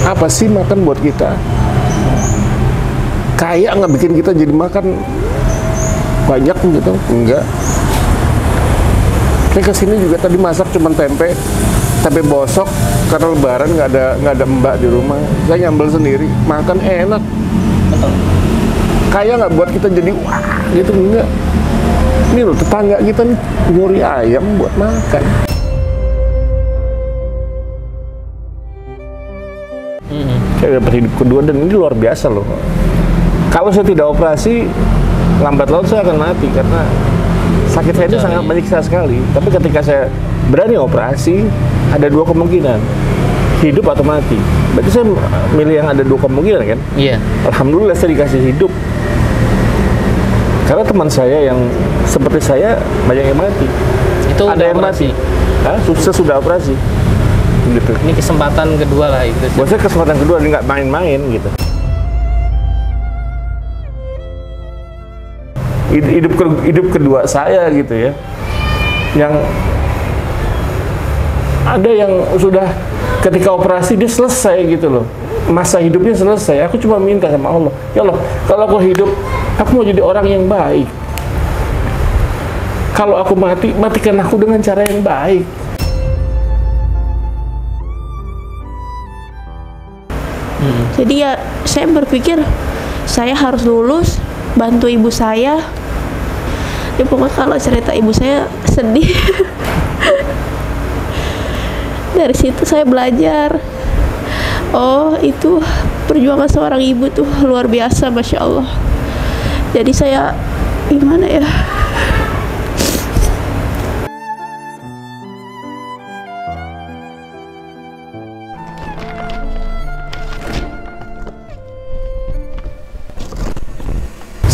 Apa sih makan buat kita? Kaya nggak bikin kita jadi makan banyak gitu? Enggak. Saya kesini juga tadi masak cuma tempe bosok karena lebaran nggak ada mbak di rumah. Saya nyambel sendiri, makan enak. Kaya nggak buat kita jadi wah gitu, enggak. Ini loh tetangga kita nih nyuri ayam buat makan. Saya dapat hidup kedua dan ini luar biasa loh. Kalau saya tidak operasi, lambat laun saya akan mati karena sakit saya itu sangat menyiksa sekali. Tapi ketika saya berani operasi, ada dua kemungkinan, hidup atau mati. Berarti saya milih yang ada dua kemungkinan kan? Iya. Alhamdulillah saya dikasih hidup. Karena teman saya yang seperti saya banyak yang mati. Itu ada yang operasi. Mati. Sudah operasi. Gitu. Ini kesempatan kedua lah itu. Buat saya kesempatan kedua, nggak main-main gitu. Hidup kedua saya gitu ya. Yang ada yang sudah ketika operasi dia selesai gitu loh. Masa hidupnya selesai. Aku cuma minta sama Allah, ya Allah, kalau aku hidup, aku mau jadi orang yang baik. Kalau aku mati, matikan aku dengan cara yang baik. Jadi ya saya berpikir saya harus lulus, bantu ibu saya. Ya pokoknya kalau cerita ibu saya sedih. Dari situ saya belajar. Oh itu perjuangan seorang ibu tuh luar biasa, Masya Allah. Jadi saya gimana ya?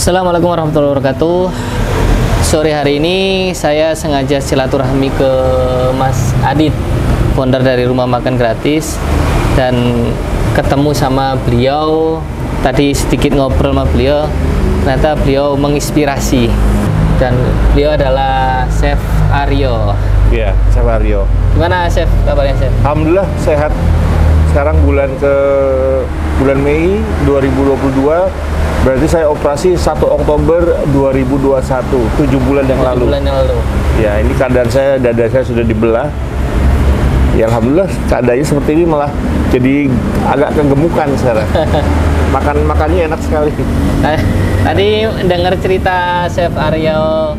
Assalamualaikum warahmatullahi wabarakatuh. Sore hari ini saya sengaja silaturahmi ke Mas Adit, founder dari Rumah Makan Gratis, dan ketemu sama beliau. Tadi sedikit ngobrol sama beliau, ternyata beliau menginspirasi, dan beliau adalah Chef Aryo. Iya, Chef Aryo. Gimana Chef, kabarnya Chef? Alhamdulillah sehat. Sekarang bulan Mei 2022. Berarti saya operasi 1 Oktober 2021, 7 bulan yang lalu. 7 bulan yang lalu. Ya, ini keadaan saya, dada saya sudah dibelah. Ya Alhamdulillah keadaannya seperti ini, malah jadi agak kegemukan sekarang. Makannya enak sekali. Tadi dengar cerita Chef Aryo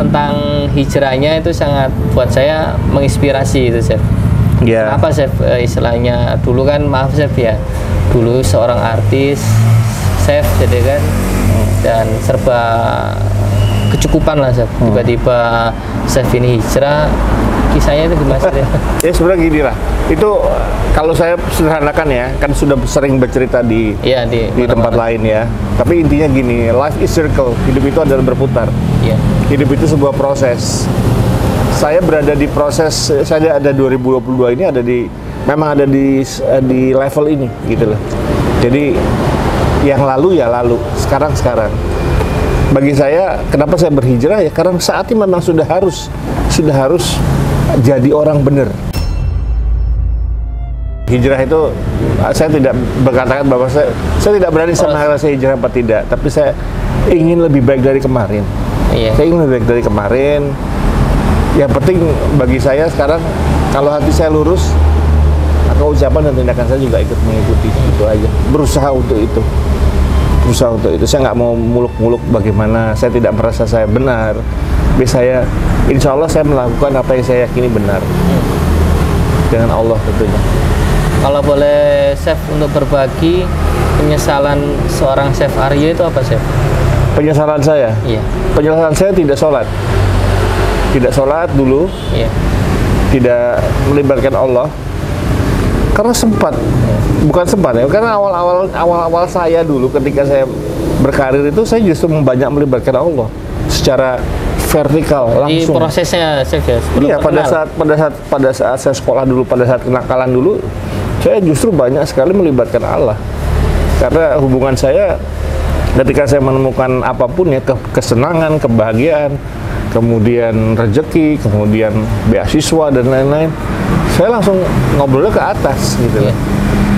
tentang hijrahnya itu sangat buat saya menginspirasi itu Chef. Ya. Kenapa Chef istilahnya dulu kan, maaf Chef ya, dulu seorang artis chef jadi kan, dan serba kecukupan lah Chef. Tiba-tiba Chef ini hijrah, kisahnya itu gimana sih? Ya sebenarnya gini lah, itu kalau saya sederhanakan ya, kan sudah sering bercerita di tempat lain ya. Tapi intinya gini, life is circle, hidup itu adalah berputar. Iya. Hidup itu sebuah proses. Saya berada di proses, saya ada 2022 ini memang ada di level ini gitu loh. Jadi yang lalu ya lalu, sekarang. Bagi saya, kenapa saya berhijrah ya? Karena saatnya memang sudah harus jadi orang benar. Hijrah itu, saya tidak berkatakan bahwa saya tidak berani sama saya hijrah apa tidak, tapi saya ingin lebih baik dari kemarin. Iya. Saya ingin lebih baik dari kemarin. Yang penting bagi saya sekarang, kalau hati saya lurus, maka ucapan dan tindakan saya juga ikut mengikuti. Itu aja. Berusaha untuk itu. Saya nggak mau muluk-muluk bagaimana. Saya tidak merasa saya benar. Tapi saya, insya Allah saya melakukan apa yang saya yakini benar. Dengan Allah tentunya. Kalau boleh Chef untuk berbagi penyesalan seorang Chef Aryo itu apa Chef? Penyesalan saya? Iya. Penyesalan saya tidak sholat dulu. Iya. Tidak melibatkan Allah. Karena bukan sempat ya, karena awal saya dulu ketika saya berkarir itu saya justru banyak melibatkan Allah secara vertikal langsung. Di prosesnya Chef ya. Iya, pada saat saya sekolah dulu, pada saat kenakalan dulu, saya justru banyak sekali melibatkan Allah. Karena hubungan saya ketika saya menemukan apapun ya, kesenangan, kebahagiaan, kemudian rezeki, kemudian beasiswa dan lain-lain, saya langsung ngobrolnya ke atas gitu.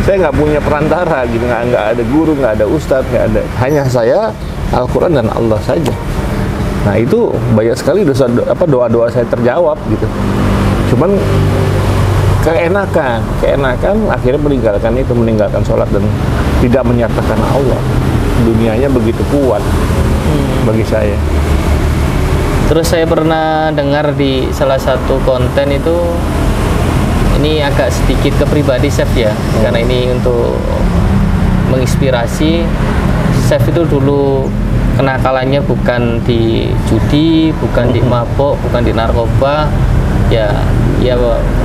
Saya nggak punya perantara gitu, nggak ada guru, nggak ada ustadz, nggak ada. Hanya saya, Al-Quran dan Allah saja. Nah itu banyak sekali doa-doa saya terjawab gitu. Cuman keenakan akhirnya meninggalkan sholat dan tidak menyertakan Allah. Dunianya begitu kuat bagi saya. Terus saya pernah dengar di salah satu konten itu, ini agak sedikit ke pribadi Chef ya, karena ini untuk menginspirasi. Chef itu dulu kenakalannya bukan di judi, bukan di mabok, bukan di narkoba, ya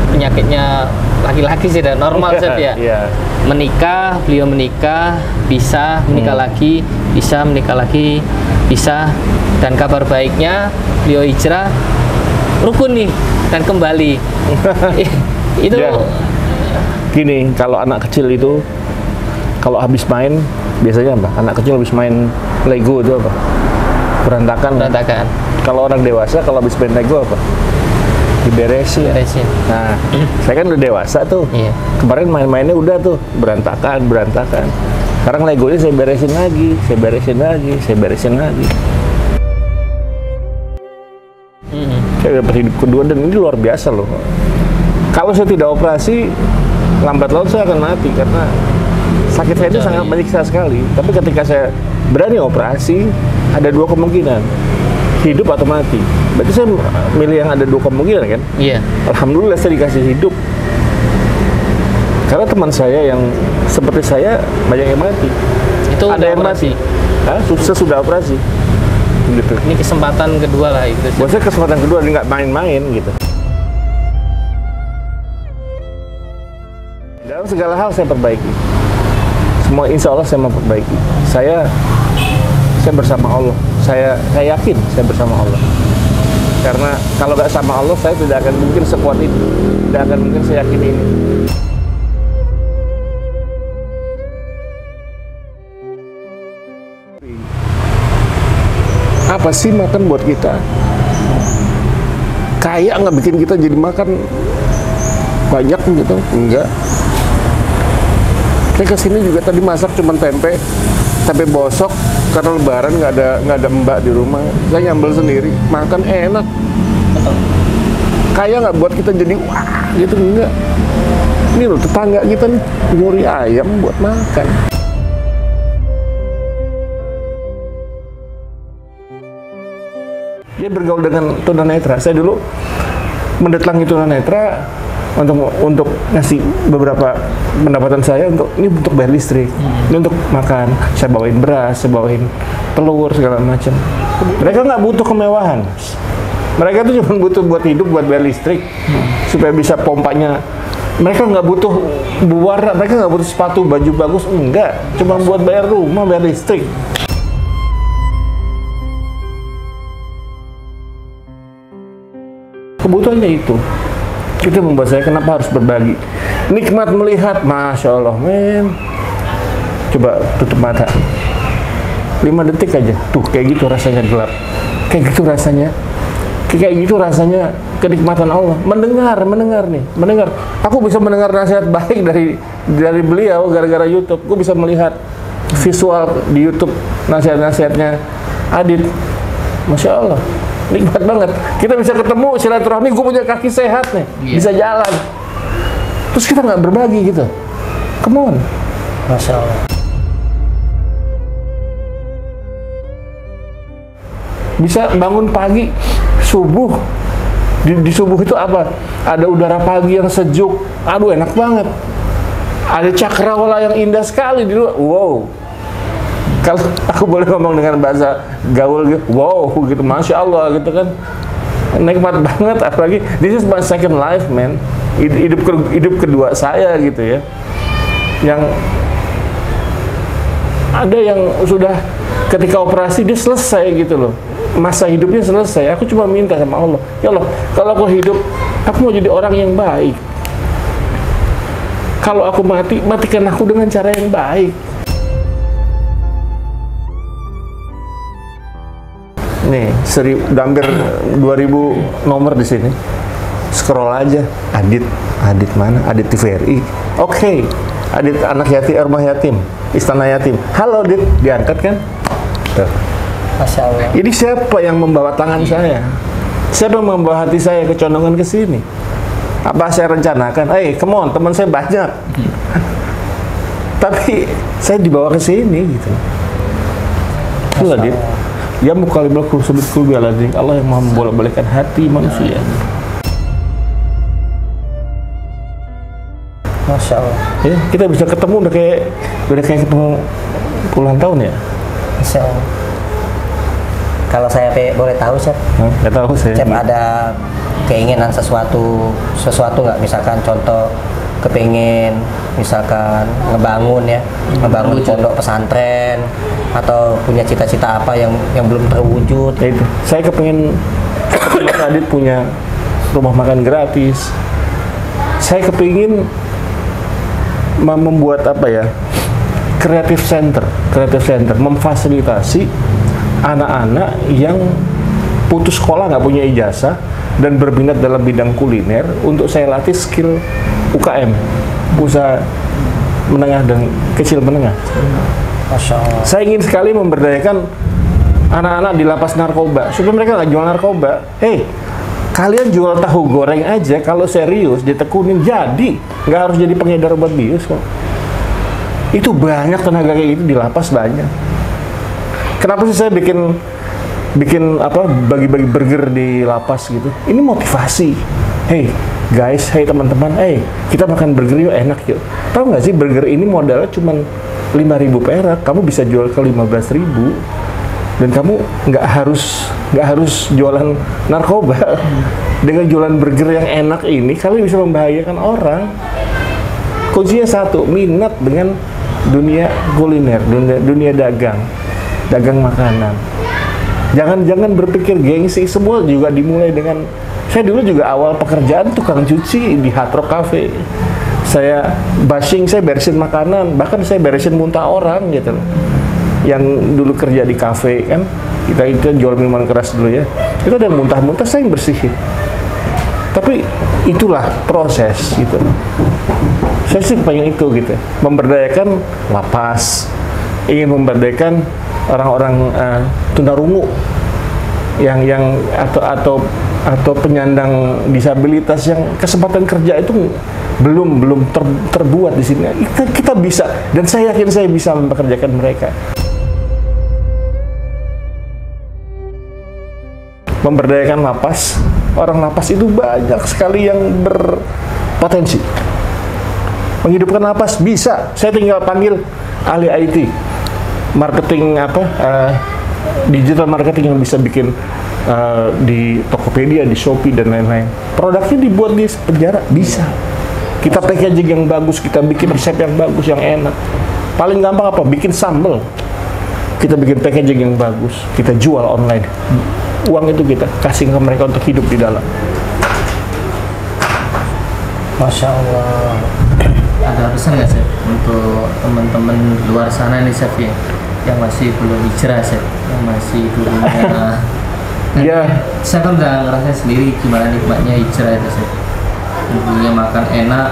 penyakitnya laki-laki sih, dan normal Chef ya. Menikah, beliau menikah, bisa menikah lagi, bisa menikah lagi, bisa, dan kabar baiknya beliau hijrah, rukun nih dan kembali. Itu gini, kalau anak kecil itu kalau habis main biasanya apa? Anak kecil habis main Lego itu apa? Berantakan. Kalau orang dewasa kalau habis main Lego apa? Diberesin. Nah, saya kan udah dewasa tuh. Kemarin main-mainnya udah tuh berantakan. Sekarang Legonya saya beresin lagi. Saya dapat hidup kedua dan ini luar biasa loh. Kalau saya tidak operasi, lambat laun saya akan mati karena sakit saya itu sangat menyiksa sekali. Tapi ketika saya berani operasi, ada dua kemungkinan, hidup atau mati. Berarti saya milih yang ada dua kemungkinan kan? Iya. Alhamdulillah saya dikasih hidup. Karena teman saya yang seperti saya banyak yang mati. Itu ada yang operasi. Sudah operasi. Gitu. Ini kesempatan kedua lah itu. Buat saya kesempatan kedua, nggak main-main gitu. Dalam segala hal saya perbaiki. Semua insya Allah saya memperbaiki. Saya bersama Allah. Saya yakin saya bersama Allah. Karena kalau nggak sama Allah, saya tidak akan mungkin sekuat itu. Tidak akan mungkin saya yakin ini. Apa sih makan buat kita? Kayak nggak bikin kita jadi makan banyak gitu? Enggak. Saya kesini juga tadi masak cuma tempe bosok karena lebaran nggak ada mbak di rumah. Saya nyambel sendiri, makan enak. Kayak nggak buat kita jadi wah gitu, enggak. Ini loh tetangga kita nih nyuri ayam buat makan. Dia bergaul dengan tunanetra. Saya dulu mendatangi tunanetra untuk ngasih beberapa pendapatan saya ini untuk bayar listrik, ini untuk makan. Saya bawain beras, saya bawain telur segala macam. Mereka nggak butuh kemewahan. Mereka tuh cuma butuh buat hidup, buat bayar listrik, supaya bisa pompanya. Mereka nggak butuh warna, mereka nggak butuh sepatu, baju bagus, enggak. Cuma buat bayar rumah, bayar listrik. Kebutuhannya itu membuat saya kenapa harus berbagi. Nikmat melihat, Masya Allah men. Coba tutup mata 5 detik aja, tuh kayak gitu rasanya gelap, kayak gitu rasanya kenikmatan Allah. Mendengar. Aku bisa mendengar nasihat baik dari beliau gara-gara YouTube. Gue bisa melihat visual di YouTube nasihatnya Adit. Masya Allah, nikmat banget. Kita bisa ketemu silaturahmi, gue punya kaki sehat nih, bisa jalan. Terus kita nggak berbagi gitu. Come on. Masya Allah. Bisa bangun pagi, subuh. Di subuh itu apa? Ada udara pagi yang sejuk. Aduh enak banget. Ada cakrawala yang indah sekali di luar. Wow. Kalau aku boleh ngomong dengan bahasa gaul gitu, wow gitu, Masya Allah gitu kan, nikmat banget. Apalagi this is my second life man, hidup kedua saya gitu ya. Yang ada yang sudah ketika operasi dia selesai gitu loh, masa hidupnya selesai. Aku cuma minta sama Allah, ya Allah, kalau aku hidup, aku mau jadi orang yang baik. Kalau aku mati, matikan aku dengan cara yang baik. Nih, hampir 2000 nomor di sini. Scroll aja. Adit mana? Adit TVRI. Oke. Adit anak yatim, rumah yatim, istana yatim. Halo Dit, diangkat kan? Tuh. Masya Allah. Ini siapa yang membawa tangan saya? Siapa yang membawa hati saya kecondongan ke sini? Apa saya rencanakan? Come on, teman saya banyak. Tapi saya dibawa ke sini gitu. Itulah Dit. Ya mukalibul qulubi bi'aladih. Allah yang maha membolak-balikkan hati manusia. Masya Allah. Ya, kita bisa ketemu udah kayak ketemu puluhan tahun ya. Masya Allah. Kalau saya boleh tahu, Chef, Nggak tahu saya. Chef ada keinginan sesuatu nggak? Misalkan contoh kepingin misalkan ngebangun pondok pesantren atau punya cita-cita apa yang belum terwujud. Ya itu. Saya kepingin Mas Adit punya rumah makan gratis. Saya kepingin membuat apa ya? Creative center, memfasilitasi anak-anak yang putus sekolah nggak punya ijazah dan berminat dalam bidang kuliner untuk saya latih skill UKM, usaha menengah dan kecil menengah. Masya Allah. Saya ingin sekali memberdayakan anak-anak di lapas narkoba supaya mereka nggak jual narkoba. Kalian jual tahu goreng aja kalau serius ditekunin jadi, nggak harus jadi pengedar obat bius kok. Itu banyak tenaga kayak gitu di lapas banyak. Kenapa sih saya bikin bagi-bagi burger di lapas gitu? Ini motivasi. Hey guys, hey teman-teman, kita makan burger yuk, enak yuk. Tahu nggak sih burger ini modalnya cuma 5.000 perak, kamu bisa jual ke 15.000 dan kamu nggak harus jualan narkoba. Dengan jualan burger yang enak ini, kalian bisa membahayakan orang. Kuncinya satu, minat dengan dunia kuliner, dunia dagang makanan. Jangan berpikir gengsi, semua juga dimulai dengan, saya dulu juga awal pekerjaan tukang cuci di Hard Rock Cafe. Saya saya beresin makanan, bahkan saya beresin muntah orang gitu. Yang dulu kerja di kafe kan, kita jual minuman keras dulu ya. Itu ada muntah-muntah, saya yang bersihin. Tapi itulah proses gitu. Saya sih pengen itu gitu, memberdayakan lapas, ingin memberdayakan orang-orang tunarungu yang atau penyandang disabilitas yang kesempatan kerja itu belum terbuat di sini. Kita bisa, dan saya yakin saya bisa mempekerjakan mereka. Memberdayakan lapas, orang lapas itu banyak sekali yang berpotensi. Menghidupkan lapas bisa, saya tinggal panggil ahli IT. Marketing digital marketing yang bisa bikin di Tokopedia, di Shopee dan lain-lain. Produknya dibuat di penjara bisa. Kita packaging yang bagus, kita bikin resep yang bagus, yang enak. Paling gampang apa? Bikin sambal. Kita bikin packaging yang bagus, kita jual online. Uang itu kita kasih ke mereka untuk hidup di dalam. Masya Allah. Ada pesan nggak Chef untuk teman-teman luar sana nih Chef ya, yang masih belum hijrah Chef, yang masih dulunya Ya, saya kan udah ngerasain sendiri gimana nikmatnya hijrah itu Chef. Dulunya makan enak,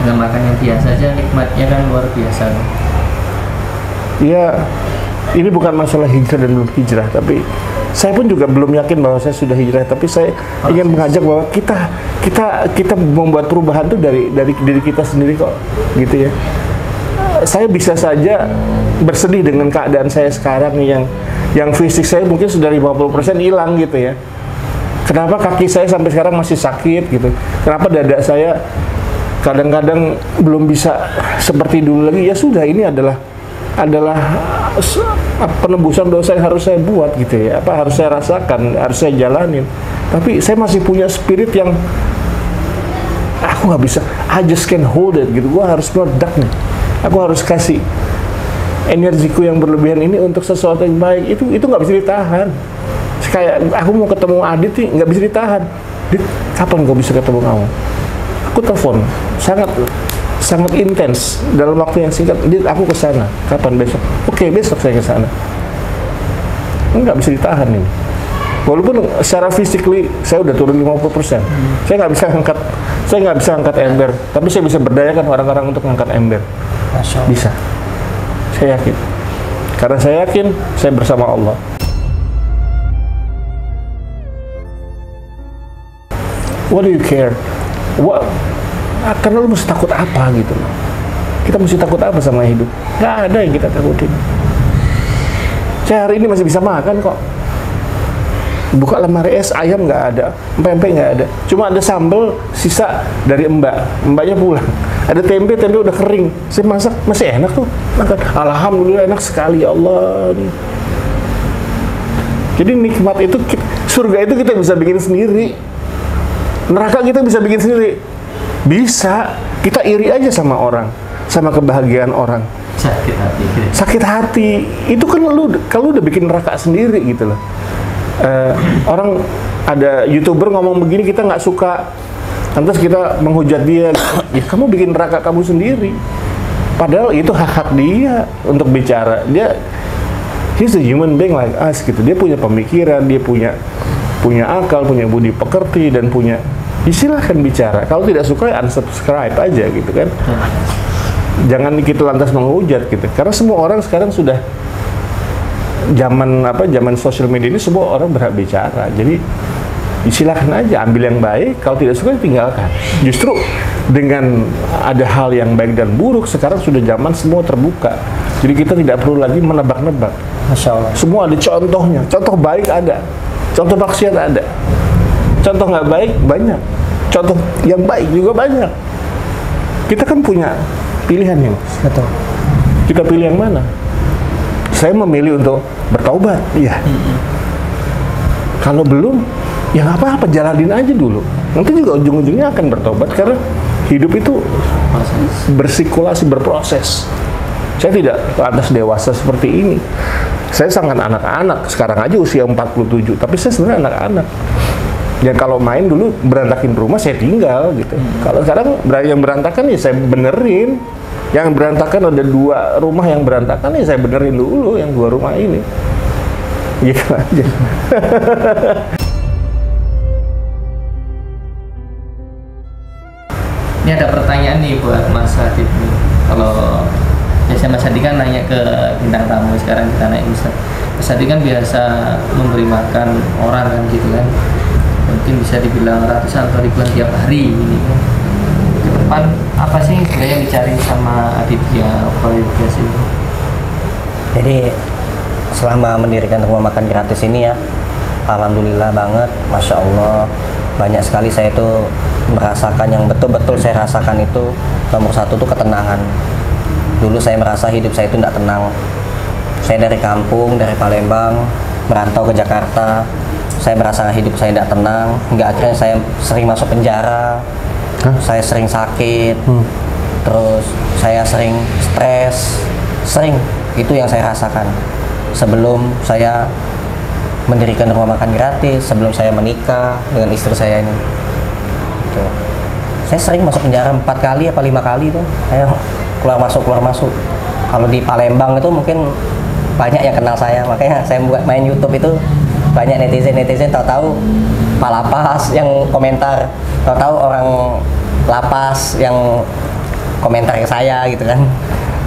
dengan makan yang biasa aja nikmatnya kan luar biasa. ya ini bukan masalah hijrah dan belum hijrah, tapi saya pun juga belum yakin bahwa saya sudah hijrah, tapi saya ingin mengajak bahwa kita membuat perubahan itu dari diri kita sendiri kok, gitu ya. Saya bisa saja bersedih dengan keadaan saya sekarang nih, yang fisik saya mungkin sudah 50% hilang gitu ya. Kenapa kaki saya sampai sekarang masih sakit gitu? Kenapa dada saya kadang-kadang belum bisa seperti dulu lagi? Ya sudah, ini adalah penebusan dosa yang harus saya buat gitu ya, harus saya rasakan, harus saya jalanin. Tapi saya masih punya spirit yang aku nggak bisa, I just can't hold it gitu. Gua harus meledak nih, aku harus kasih energiku yang berlebihan ini untuk sesuatu yang baik. Itu nggak bisa ditahan. Kayak aku mau ketemu Adit nih, nggak bisa ditahan. Dit, kapan gue bisa ketemu kamu? Aku telepon, sangat intens dalam waktu yang singkat. Dit, aku ke sana. Kapan? Besok. Oke, besok saya ke sana. Nggak bisa ditahan ini. Walaupun secara physically saya udah turun 50%. Saya nggak bisa angkat ember, tapi saya bisa berdayakan orang-orang untuk ngangkat ember. Masya Allah. Bisa. Saya yakin. Karena saya yakin saya bersama Allah. What do you care? Karena lu mesti takut apa gitu loh. Kita mesti takut apa sama hidup? Gak ada yang kita takutin. Saya hari ini masih bisa makan kok. Buka lemari es, ayam nggak ada, pempek nggak ada. Cuma ada sambal sisa dari mbaknya pulang. Ada tempe udah kering. Saya masak, masih enak tuh makan. Alhamdulillah enak sekali, ya Allah. Jadi nikmat itu, surga itu kita bisa bikin sendiri. Neraka kita bisa bikin sendiri. Bisa. Kita iri aja sama orang, sama kebahagiaan orang. Sakit hati. Sakit hati. Itu kan kalau udah bikin neraka sendiri gitu loh. Orang ada YouTuber ngomong begini kita nggak suka, lantas kita menghujat dia. Ya kamu bikin neraka kamu sendiri. Padahal itu hak-hak dia untuk bicara. He's a human being like us gitu. Dia punya pemikiran, dia punya akal, punya budi pekerti, dan punya. Silahkan bicara. Kalau tidak suka ya unsubscribe aja gitu kan. Jangan kita lantas menghujat gitu. Karena semua orang sekarang sudah zaman sosial media ini, semua orang berhak bicara. Jadi silakan aja ambil yang baik, kalau tidak suka tinggalkan. Justru dengan ada hal yang baik dan buruk, sekarang sudah zaman semua terbuka. Jadi kita tidak perlu lagi menebak-nebak. Masya Allah. Semua ada contohnya. Contoh baik ada, contoh maksiat ada, contoh nggak baik banyak, contoh yang baik juga banyak. Kita kan punya pilihan ya, Betul. kita pilih yang mana? Saya memilih untuk bertaubat, iya. Kalau belum, ya nggak apa-apa, jalanin aja dulu. Nanti juga ujung-ujungnya akan bertaubat, karena hidup itu bersirkulasi, berproses. Saya tidak lantas dewasa seperti ini. Saya sangat anak-anak, sekarang aja usia 47, tapi saya sebenarnya anak-anak. Ya kalau main dulu berantakin rumah, saya tinggal gitu. Kalau sekarang yang berantakan ya saya benerin. Yang berantakan ada 2 rumah yang berantakan, ya saya benerin dulu yang 2 rumah ini. Gitu aja. Ini ada pertanyaan nih buat Mas Adit nih. Kalau biasa Mas Adit kan nanya ke bintang tamu, sekarang kita nanya Ustaz. Mas Adit kan biasa memberi makan orang kan gitu kan. Mungkin bisa dibilang ratusan atau ribuan tiap hari ini kan. Ke depan apa sih sebenarnya yang dicari sama Aditya Qualitas ini? Jadi selama mendirikan rumah makan gratis ini ya, alhamdulillah banget, Masya Allah, banyak sekali saya itu merasakan yang betul-betul saya rasakan itu. Nomor 1 tuh ketenangan. Dulu saya merasa hidup saya itu tidak tenang. Saya dari kampung, dari Palembang, merantau ke Jakarta. Saya merasa hidup saya tidak tenang, hingga akhirnya saya sering masuk penjara. Saya sering sakit, terus saya sering stres, itu yang saya rasakan sebelum saya mendirikan rumah makan gratis, sebelum saya menikah dengan istri saya ini. Gitu. Saya sering masuk penjara 4 kali apa 5 kali tuh, saya keluar masuk. Kalau di Palembang itu mungkin banyak yang kenal saya, makanya saya buat main YouTube itu banyak netizen tahu-tahu Palapas yang komentar, tahu-tahu orang lapas yang komentar ke saya gitu kan.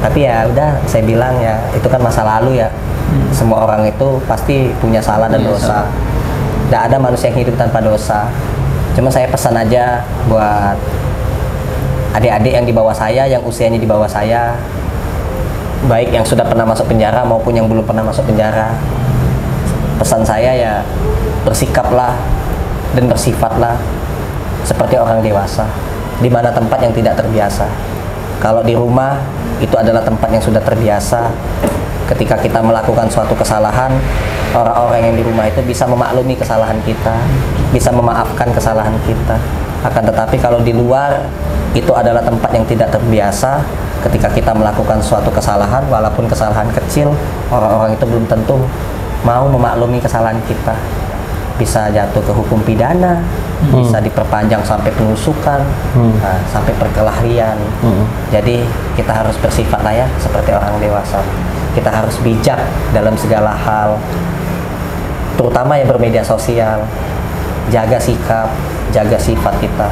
Tapi ya udah, saya bilang ya itu kan masa lalu ya. Semua orang itu pasti punya salah dan dosa. Tidak ada manusia yang hidup tanpa dosa. Cuma saya pesan aja buat adik-adik yang di bawah saya, yang usianya di bawah saya, baik yang sudah pernah masuk penjara maupun yang belum pernah masuk penjara. Pesan saya ya, bersikaplah dan bersifatlah seperti orang dewasa. Di mana tempat yang tidak terbiasa. Kalau di rumah itu adalah tempat yang sudah terbiasa. Ketika kita melakukan suatu kesalahan, orang-orang yang di rumah itu bisa memaklumi kesalahan kita, bisa memaafkan kesalahan kita. Akan tetapi kalau di luar itu adalah tempat yang tidak terbiasa. Ketika kita melakukan suatu kesalahan, walaupun kesalahan kecil, orang-orang itu belum tentu mau memaklumi kesalahan kita. Bisa jatuh ke hukum pidana, bisa diperpanjang sampai penusukan, nah, sampai perkelahian. Jadi kita harus bersifat lah ya seperti orang dewasa. Kita harus bijak dalam segala hal, terutama yang bermedia sosial. jaga sikap, jaga sifat kita,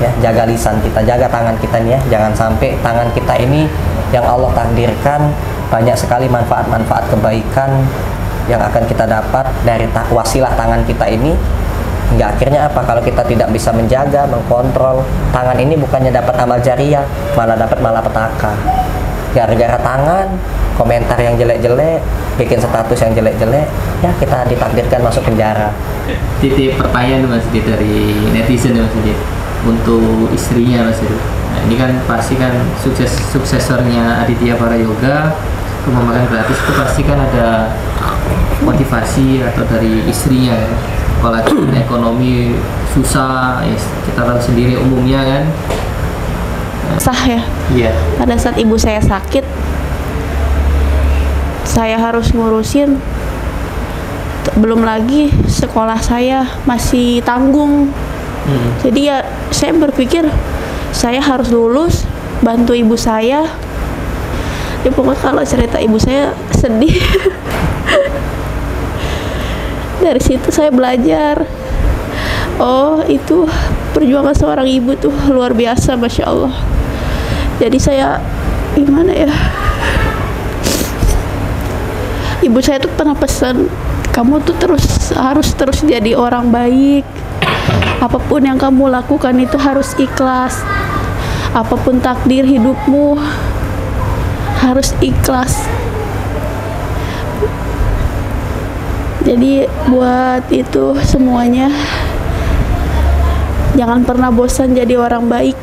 ya, jaga lisan kita, jaga tangan kita nih ya. Jangan sampai tangan kita ini yang Allah takdirkan banyak sekali manfaat-manfaat kebaikan yang akan kita dapat dari wasilah tangan kita ini. Hingga akhirnya apa? Kalau kita tidak bisa menjaga, mengkontrol tangan ini, bukannya dapat amal jariah, malah dapat malapetaka. Gara-gara tangan, komentar yang jelek-jelek, bikin status yang jelek-jelek, ya kita ditakdirkan masuk penjara. Titip pertanyaan Mas Adit dari netizen ya Mas Adit untuk istrinya Mas Adit. Nah, ini kan pasti kan suksesornya Aditya Para Yoga, rumah makan gratis itu pasti kan ada motivasi atau dari istrinya ya. Kalau ekonomi susah, ya kita tahu sendiri umumnya kan. Sah ya. Iya. Pada saat ibu saya sakit, saya harus ngurusin. Belum lagi sekolah saya masih tanggung. Jadi ya saya berpikir saya harus lulus, bantu ibu saya. Ya pokoknya kalau cerita ibu saya sedih. Dari situ saya belajar, oh itu perjuangan seorang ibu tuh luar biasa, Masya Allah. Jadi saya gimana ya, ibu saya tuh pernah pesan, kamu tuh harus terus jadi orang baik. Apapun yang kamu lakukan itu harus ikhlas. Apapun takdir hidupmu harus ikhlas. Jadi buat itu semuanya, jangan pernah bosan jadi orang baik.